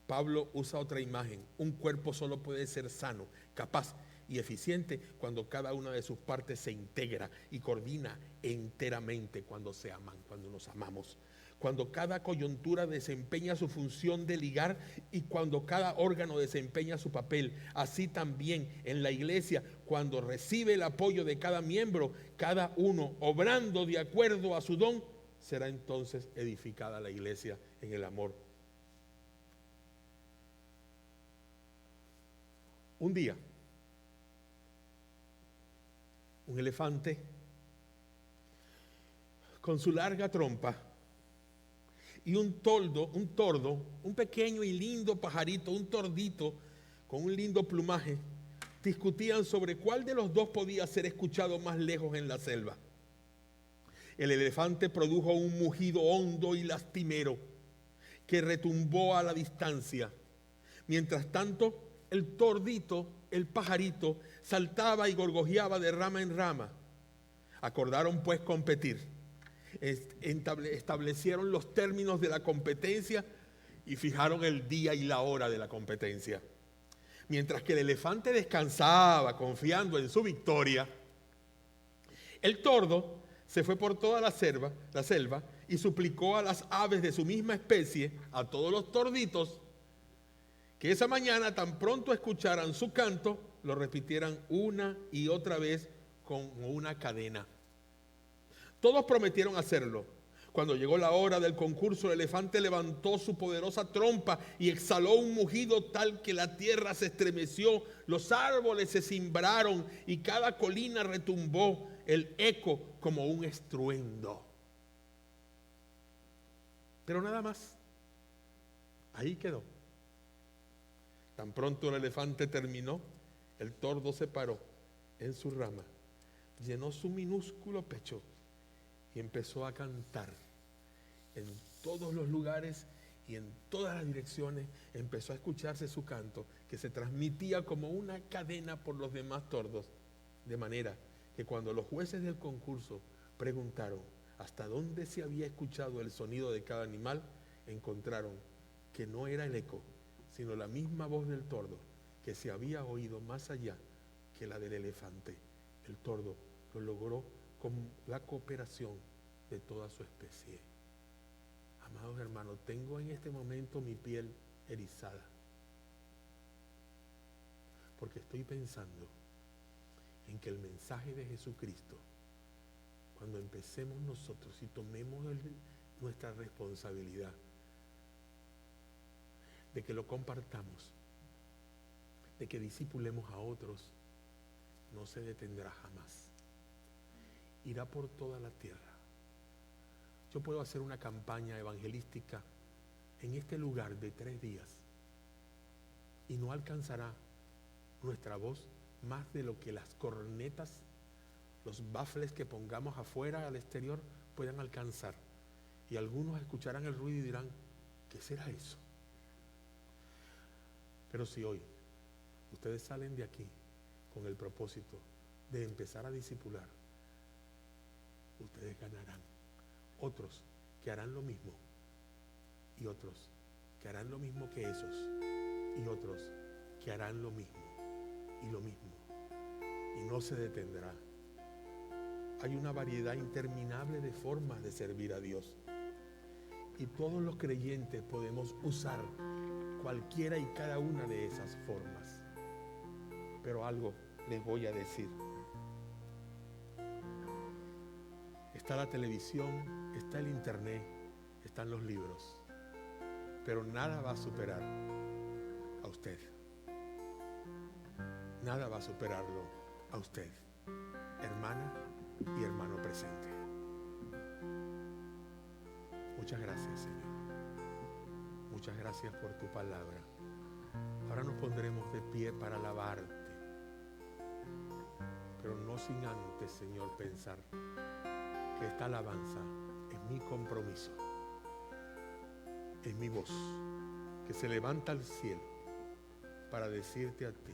Pablo usa otra imagen. Un cuerpo solo puede ser sano, capaz y eficiente cuando cada una de sus partes se integra y coordina enteramente cuando se aman, cuando nos amamos. Cuando cada coyuntura desempeña su función de ligar y cuando cada órgano desempeña su papel. Así también en la iglesia, cuando recibe el apoyo de cada miembro, cada uno obrando de acuerdo a su don, será entonces edificada la iglesia en el amor. Un día, un elefante con su larga trompa y un tordo, un pequeño y lindo pajarito, un tordito con un lindo plumaje, discutían sobre cuál de los dos podía ser escuchado más lejos en la selva. El elefante produjo un mugido hondo y lastimero que retumbó a la distancia. Mientras tanto, el tordito, el pajarito, saltaba y gorgojeaba de rama en rama. Acordaron pues competir. Establecieron los términos de la competencia y fijaron el día y la hora de la competencia. Mientras que el elefante descansaba confiando en su victoria, el tordo se fue por toda la selva y suplicó a las aves de su misma especie, a todos los torditos, que esa mañana tan pronto escucharan su canto, lo repitieran una y otra vez con una cadena. Todos prometieron hacerlo. Cuando llegó la hora del concurso, el elefante levantó su poderosa trompa y exhaló un mugido tal que la tierra se estremeció, los árboles se cimbraron y cada colina retumbó el eco como un estruendo. Pero nada más. Ahí quedó. Tan pronto el elefante terminó, el tordo se paró en su rama, llenó su minúsculo pecho y empezó a cantar en todos los lugares y en todas las direcciones. Empezó a escucharse su canto, que se transmitía como una cadena por los demás tordos, de manera que cuando los jueces del concurso preguntaron hasta dónde se había escuchado el sonido de cada animal, encontraron que no era el eco, sino la misma voz del tordo, que se había oído más allá que la del elefante. El tordo lo logró con la cooperación de toda su especie. Amados hermanos, tengo en este momento mi piel erizada, porque estoy pensando en que el mensaje de Jesucristo, cuando empecemos nosotros y tomemos nuestra responsabilidad de que lo compartamos, de que discipulemos a otros, no se detendrá jamás. Irá por toda la tierra. Yo puedo hacer una campaña evangelística en este lugar de 3 días y no alcanzará nuestra voz más de lo que las cornetas, los baffles que pongamos afuera al exterior puedan alcanzar. Y algunos escucharán el ruido y dirán, ¿qué será eso? Pero si hoy ustedes salen de aquí con el propósito de empezar a discipular, ustedes ganarán. Otros que harán lo mismo, y otros que harán lo mismo que esos, y otros que harán lo mismo. y lo mismo. Y no se detendrá. Hay una variedad interminable de formas de servir a Dios. Y todos los creyentes podemos usar cualquiera y cada una de esas formas. Pero algo les voy a decir. Está la televisión, está el internet, están los libros. Pero nada va a superar a usted. Nada va a superarlo a usted, hermana y hermano presente. Muchas gracias, Señor. Muchas gracias por tu palabra. Ahora nos pondremos de pie para alabarte, pero no sin antes, Señor, pensar que esta alabanza es mi compromiso, es mi voz que se levanta al cielo para decirte a ti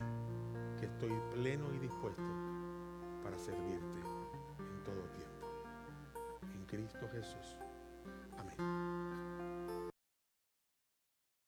que estoy pleno y dispuesto para servirte en todo tiempo. En Cristo Jesús. Amén.